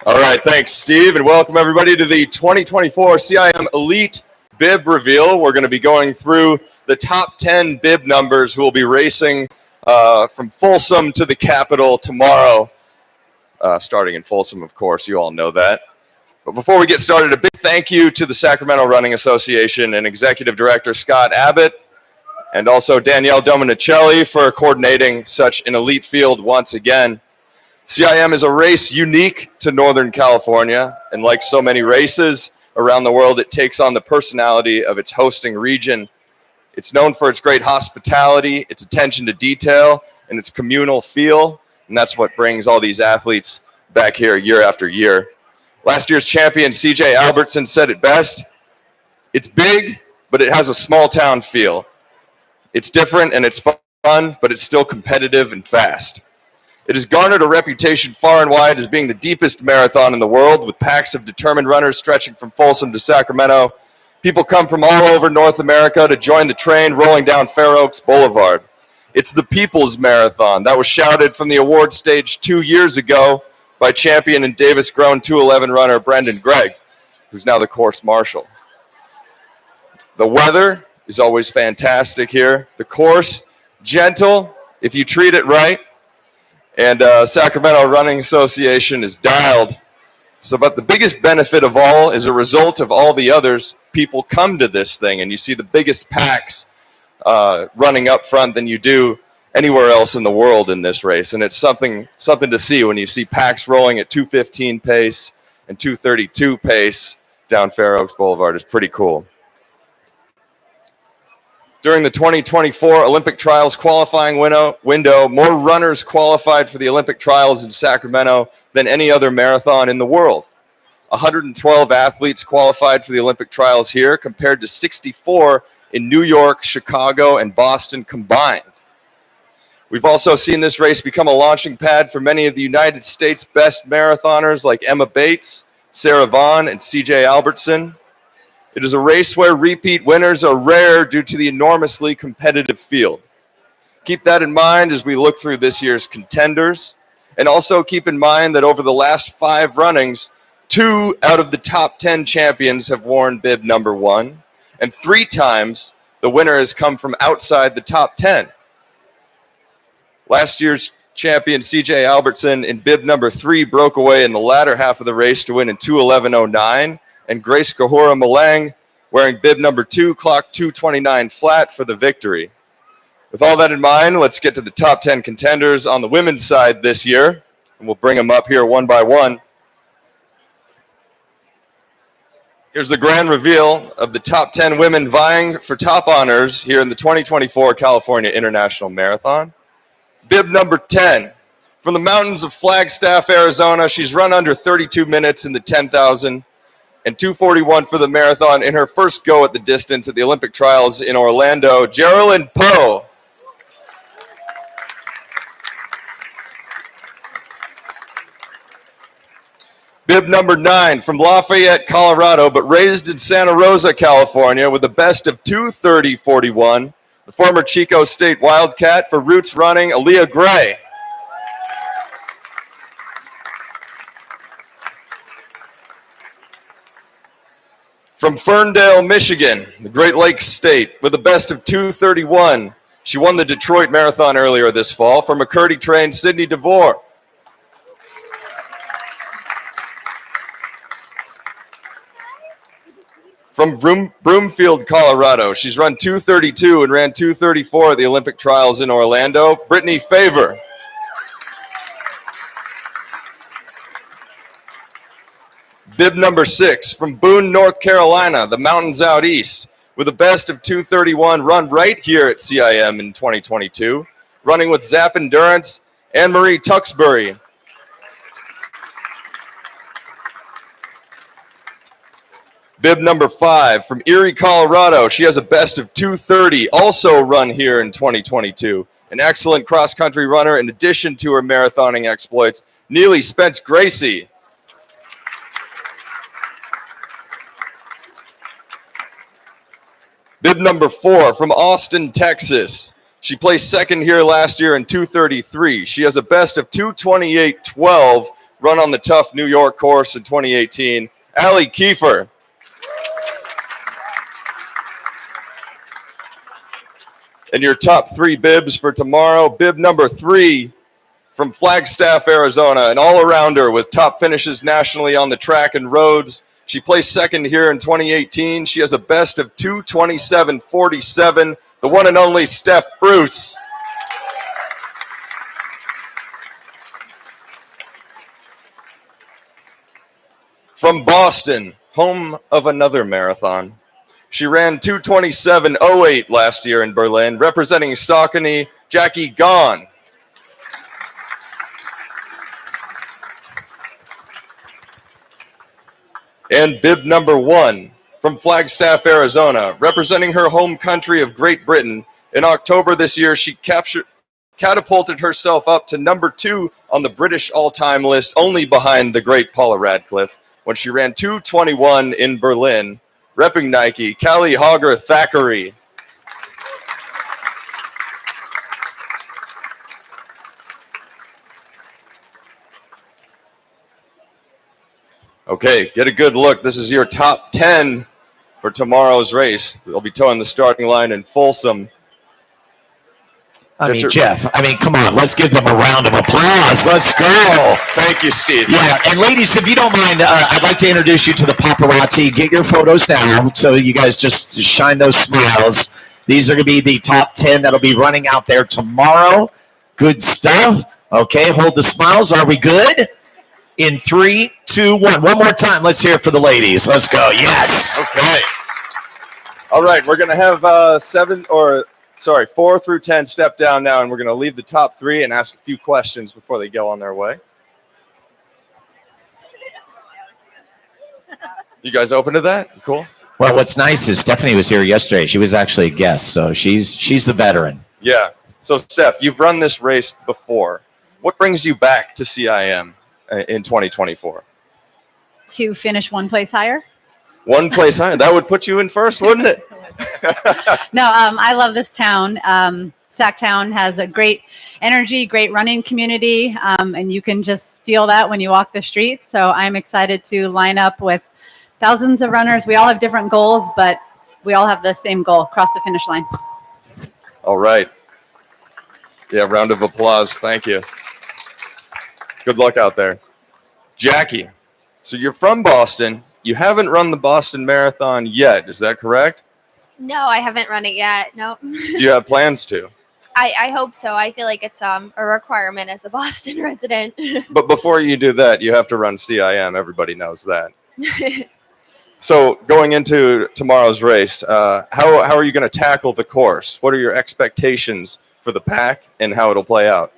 All right, thanks, Steve, and welcome everybody to the 2024 CIM Elite Bib Reveal. We're going to be going through the top 10 bib numbers who will be racing from Folsom to the Capitol tomorrow, starting in Folsom, of course. You all know that. But before we get started, a big thank you to the Sacramento Running Association and Executive Director Scott Abbott, and also Danielle Dominicelli for coordinating such an elite field once again. CIM is a race unique to Northern California, and like so many races around the world, it takes on the personality of its hosting region. It's known for its great hospitality, its attention to detail, and its communal feel, and that's what brings all these athletes back here year after year. Last year's champion, CJ Albertson, said it best: it's big, but it has a small town feel. It's different and it's fun, but it's still competitive and fast. It has garnered a reputation far and wide as being the deepest marathon in the world, with packs of determined runners stretching from Folsom to Sacramento. People come from all over North America to join the train rolling down Fair Oaks Boulevard. It's the People's Marathon that was shouted from the award stage 2 years ago by champion and Davis-grown 211 runner Brendan Gregg, who's now the course marshal. The weather is always fantastic here. The course, gentle if you treat it right. And Sacramento Running Association is dialed. But the biggest benefit of all, as a result of all the others, people come to this thing, and you see the biggest packs running up front than you do anywhere else in the world in this race. And it's something to see when you see packs rolling at 2:15 pace and 2:32 pace down Fair Oaks Boulevard. It's pretty cool. During the 2024 Olympic Trials qualifying window, more runners qualified for the Olympic Trials in Sacramento than any other marathon in the world. 112 athletes qualified for the Olympic Trials here, compared to 64 in New York, Chicago, and Boston combined. We've also seen this race become a launching pad for many of the United States' best marathoners like Emma Bates, Sarah Vaughn, and CJ Albertson. It is a race where repeat winners are rare due to the enormously competitive field. Keep that in mind as we look through this year's contenders, and also keep in mind that over the last 5 runnings, 2 out of the top 10 champions have worn bib number 1, and 3 times the winner has come from outside the top 10. Last year's champion CJ Albertson in bib number 3 broke away in the latter half of the race to win in 2:11:09. And Grace Kahura Malang, wearing bib number 2, clocked 2:29 flat for the victory. With all that in mind, let's get to the top 10 contenders on the women's side this year, and we'll bring them up here one by one. Here's the grand reveal of the top 10 women vying for top honors here in the 2024 California International Marathon. Bib number 10, from the mountains of Flagstaff, Arizona, she's run under 32 minutes in the 10,000 and 2:41 for the marathon in her first go at the distance at the Olympic Trials in Orlando, Geraldine Poe. Bib number 9, from Lafayette, Colorado, but raised in Santa Rosa, California, with a best of 2:30:41, the former Chico State Wildcat for Roots Running, Aaliyah Gray. From Ferndale, Michigan, the Great Lakes State, with a best of 2:31. She won the Detroit Marathon earlier this fall for McCurdy-trained Sydney DeVore. From Broomfield, Colorado, she's run 2:32 and ran 2:34 at the Olympic Trials in Orlando, Brittany Favor. Bib number 6, from Boone, North Carolina, the mountains out east, with a best of 2:31 run right here at CIM in 2022, running with Zap Endurance, Anne-Marie Tuxbury. Bib number 5, from Erie, Colorado, she has a best of 2:30, also run here in 2022. An excellent cross-country runner in addition to her marathoning exploits, Neely Spence Gracie. Bib number 4, from Austin, Texas. She placed second here last year in 2:33. She has a best of 2:28.12, run on the tough New York course in 2018, Allie Kiefer. And your top 3 bibs for tomorrow, bib number 3 from Flagstaff, Arizona, an all-arounder with top finishes nationally on the track and roads. She placed second here in 2018. She has a best of 2:27.47, the one and only Steph Bruce. From Boston, home of another marathon. She ran 2:27.08 last year in Berlin, representing Saucony, Jackie Gahn. And bib number 1 from Flagstaff, Arizona, representing her home country of Great Britain. In October this year, she catapulted herself up to number 2 on the British all-time list, only behind the great Paula Radcliffe, when she ran 2:21 in Berlin, repping Nike, Callie Hogger Thackeray. Okay, get a good look. This is your top 10 for tomorrow's race. They'll be towing the starting line in Folsom. Jeff, come on. Let's give them a round of applause. Let's go. Thank you, Steve. Yeah, and ladies, if you don't mind, I'd like to introduce you to the paparazzi. Get your photos now so you guys just shine those smiles. These are going to be the top 10 that'll be running out there tomorrow. Good stuff. Okay, hold the smiles. Are we good? In 3, 2, 1. One more time. Let's hear it for the ladies. Let's go. Yes. Okay. All right, we're going to have 4 through 10 step down now, and we're going to leave the top 3 and ask a few questions before they go on their way. You guys open to that? Cool. Well, what's nice is Stephanie was here yesterday. She was actually a guest, so she's the veteran. Yeah. So, Steph, you've run this race before. What brings you back to CIM in 2024? To finish one place higher. One place higher? That would put you in first, wouldn't it? No, I love this town. Sacktown has a great energy, great running community, and you can just feel that when you walk the streets. So I'm excited to line up with thousands of runners. We all have different goals, but we all have the same goal, cross the finish line. All right. Yeah, round of applause. Thank you. Good luck out there. Jackie, so you're from Boston. You haven't run the Boston Marathon yet. Is that correct? No, I haven't run it yet. No. Do you have plans to? I hope so. I feel like it's a requirement as a Boston resident. But before you do that, you have to run CIM. Everybody knows that. So going into tomorrow's race, how are you going to tackle the course? What are your expectations for the pack and how it'll play out?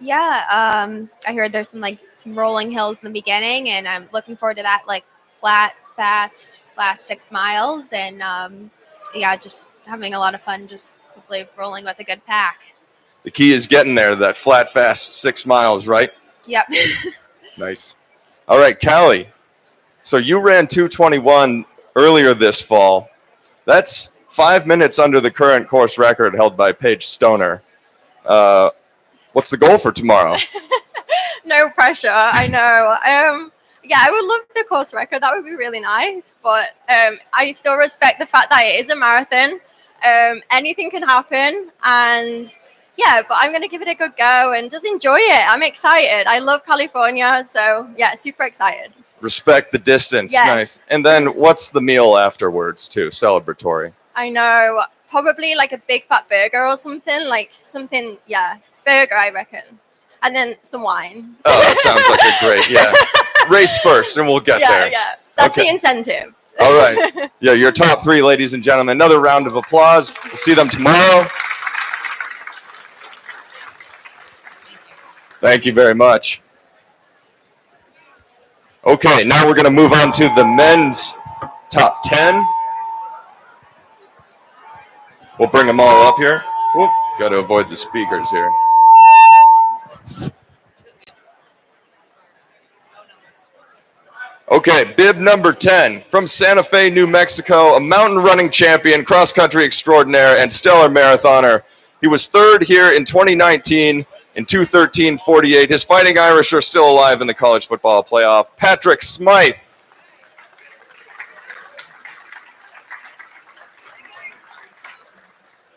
Yeah, I heard there's some rolling hills in the beginning, and I'm looking forward to that, flat, fast, last 6 miles, and just having a lot of fun, just hopefully rolling with a good pack. The key is getting there, that flat, fast 6 miles, right? Yep. Nice. All right, Callie. So you ran 2:21 earlier this fall. That's 5 minutes under the current course record held by Paige Stoner. What's the goal for tomorrow? No pressure. I know. I would love the course record. That would be really nice. But I still respect the fact that it is a marathon. Anything can happen. And but I'm going to give it a good go and just enjoy it. I'm excited. I love California. So, super excited. Respect the distance. Yes. Nice. And then what's the meal afterwards, too? Celebratory. I know. Probably a big fat burger or something. Burger, I reckon. And then some wine. Oh, that sounds like a great, race first, and we'll get there. Yeah. That's the incentive. All right. Yeah, your top 3, ladies and gentlemen. Another round of applause. We'll see them tomorrow. Thank you very much. Okay, now we're going to move on to the men's top 10. We'll bring them all up here. Got to avoid the speakers here. Okay, bib number 10 from Santa Fe, New Mexico, a mountain running champion, cross-country extraordinaire, and stellar marathoner. He was 3rd here in 2019, in 2:13:48. His Fighting Irish are still alive in the college football playoff. Patrick Smythe.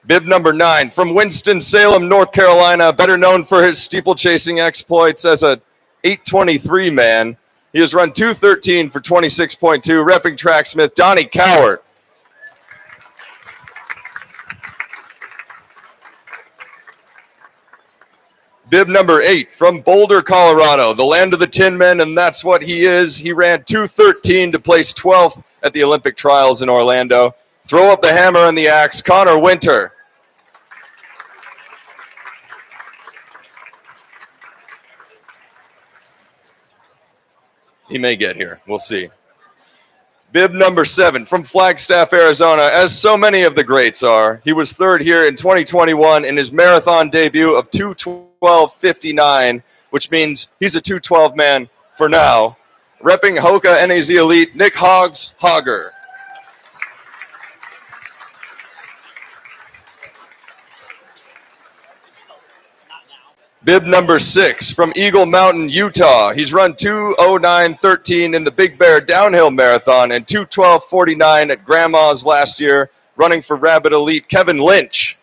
Bib number 9 from Winston-Salem, North Carolina, better known for his steeplechasing exploits as a 8:23 man. He has run 2:13 for 26.2, repping Tracksmith, Donnie Cowart. Bib number 8 from Boulder, Colorado, the land of the Tin Men, and that's what he is. He ran 2:13 to place 12th at the Olympic trials in Orlando. Throw up the hammer and the axe, Connor Winter. He may get here. We'll see. Bib number 7 from Flagstaff, Arizona, as so many of the greats are. He was third here in 2021 in his marathon debut of 2:12:59, which means he's a 2:12 man for now. Repping Hoka NAZ Elite, Nick Hoggs Hogger. Bib number 6 from Eagle Mountain, Utah. He's run 2:09:13 in the Big Bear Downhill Marathon and 2:12:49 at Grandma's last year, running for Rabbit Elite, Kevin Lynch.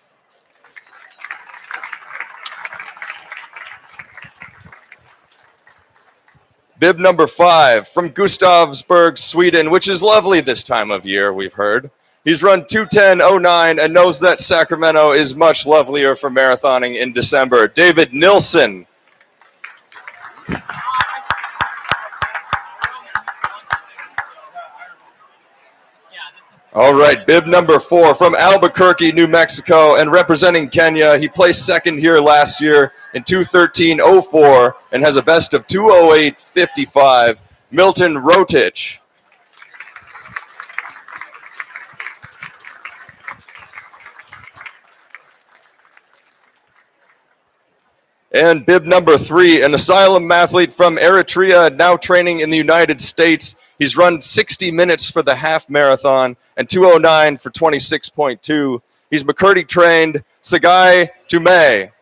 Bib number 5 from Gustavsburg, Sweden, which is lovely this time of year, we've heard. He's run 2:10:09 and knows that Sacramento is much lovelier for marathoning in December. David Nilsson. All right, bib number 4 from Albuquerque, New Mexico, and representing Kenya. He placed second here last year in 2:13:04 and has a best of 2:08:55. Milton Rotich. And bib number 3, an asylum athlete from Eritrea, now training in the United States. He's run 60 minutes for the half marathon and 2:09 for 26.2. He's McCurdy trained, Sagai Tume.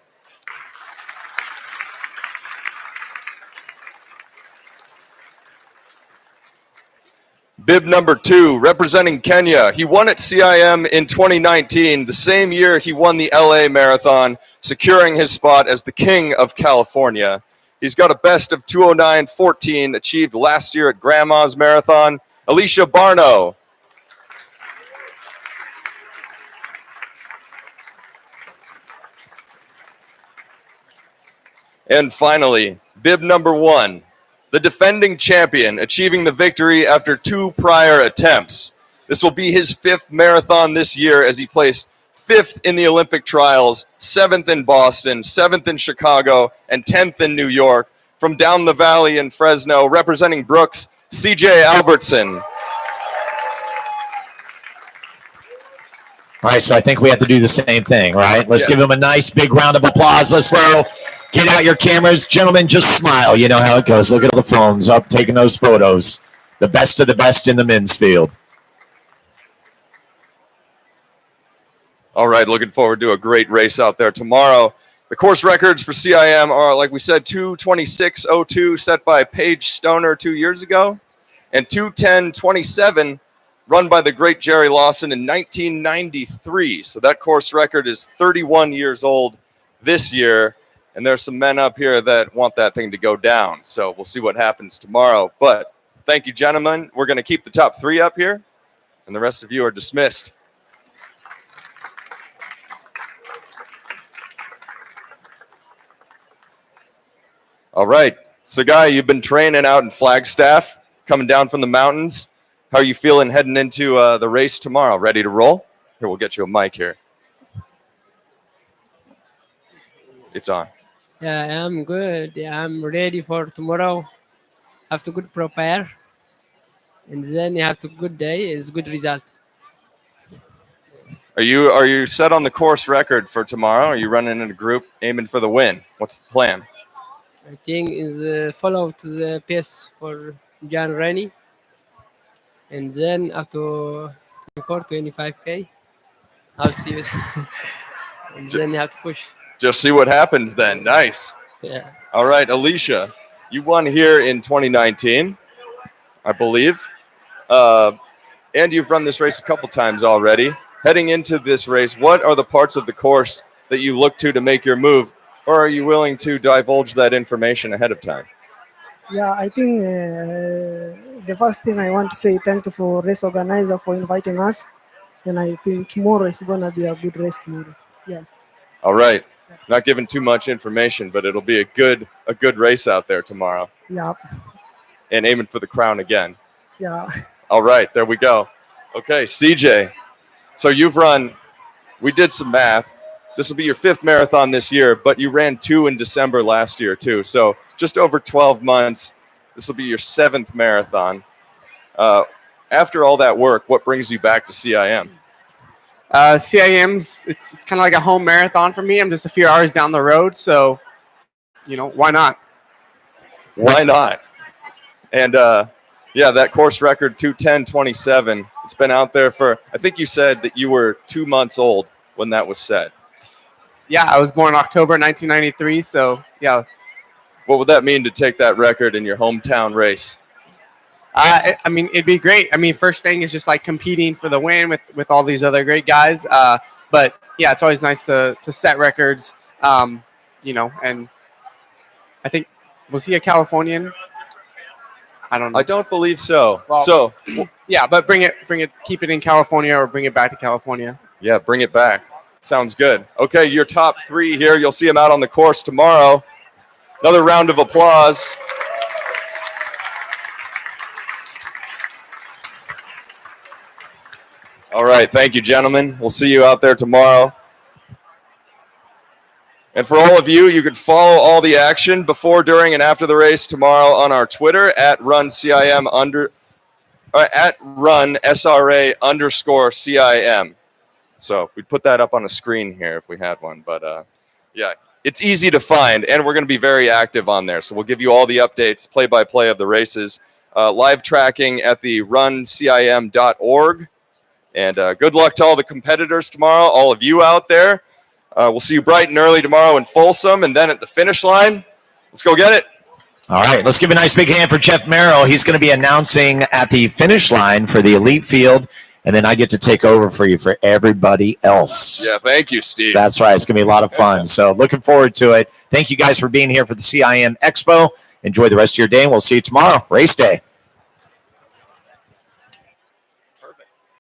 Bib number 2, representing Kenya. He won at CIM in 2019, the same year he won the LA Marathon, securing his spot as the King of California. He's got a best of 2:09:14 achieved last year at Grandma's Marathon. Alicia Barno. And finally, bib number 1, the defending champion, achieving the victory after 2 prior attempts. This will be his 5th marathon this year as he placed 5th in the Olympic trials, 7th in Boston, 7th in Chicago, and 10th in New York. From down the valley in Fresno, representing Brooks, CJ Albertson. All right, so I think we have to do the same thing, right? Let's give him a nice big round of applause. Let's get out your cameras. Gentlemen, just smile. You know how it goes. Look at all the phones up, taking those photos. The best of the best in the men's field. All right, looking forward to a great race out there tomorrow. The course records for CIM are, like we said, 2:26:02 set by Paige Stoner 2 years ago, and 2:10:27 run by the great Jerry Lawson in 1993. So that course record is 31 years old this year, and there's some men up here that want that thing to go down. So we'll see what happens tomorrow. But thank you, gentlemen. We're going to keep the top 3 up here, and the rest of you are dismissed. All right. So, Guy, you've been training out in Flagstaff, coming down from the mountains. How are you feeling heading into the race tomorrow? Ready to roll? Here, we'll get you a mic here. It's on. Yeah, I'm good. Yeah, I'm ready for tomorrow. Have to good prepare, and then you have to good day. Is good result. Are you set on the course record for tomorrow? Are you running in a group aiming for the win? What's the plan? I think is follow to the pace for John Rennie, and then up to 24, 25K. I'll see you. And then you have to push. Just see what happens then. Nice. Yeah. All right, Alicia, you won here in 2019, I believe. And you've run this race a couple times already. Heading into this race, what are the parts of the course that you look to make your move, or are you willing to divulge that information ahead of time? Yeah, I think the first thing I want to say thank you for race organizer for inviting us, and I think tomorrow is gonna be a good race tomorrow. Yeah. All right. Not giving too much information, but it'll be a good race out there tomorrow. Yeah. And aiming for the crown again. Yeah. All right, there we go. Okay, CJ. So you've run, we did some math. This will be your 5th marathon this year, but you ran 2 in December last year too. So just over 12 months, this will be your 7th marathon. After all that work, what brings you back to CIM? CIM's, it's kind of like a home marathon for me. I'm just a few hours down the road, so, why not? Why not? And yeah, that course record, 2:10:27. It's been out there for, I think you said that you were 2 months old when that was set. Yeah, I was born October 1993, so yeah. What would that mean to take that record in your hometown race? I mean, it'd be great. I mean, first thing is just like competing for the win with all these other great guys. But yeah, it's always nice to set records, and I think, was he a Californian? I don't know. I don't believe so. Well, yeah, but keep it in California or bring it back to California. Yeah, bring it back. Sounds good. Okay, your top 3 here. You'll see them out on the course tomorrow. Another round of applause. All right, thank you, gentlemen. We'll see you out there tomorrow. And for all of you, you could follow all the action before, during, and after the race tomorrow on our Twitter at @RunSRA_CIM. So we'd put that up on a screen here if we had one. But yeah, it's easy to find, and we're going to be very active on there. So we'll give you all the updates, play-by-play of the races, live tracking at the runcim.org. And good luck to all the competitors tomorrow, all of you out there. We'll see you bright and early tomorrow in Folsom, and then at the finish line. Let's go get it. All right, let's give a nice big hand for Jeff Merrill. He's going to be announcing at the finish line for the elite field, and then I get to take over for you for everybody else. Yeah, thank you, Steve. That's right. It's going to be a lot of fun. So looking forward to it. Thank you guys for being here for the CIM Expo. Enjoy the rest of your day, and we'll see you tomorrow. Race day.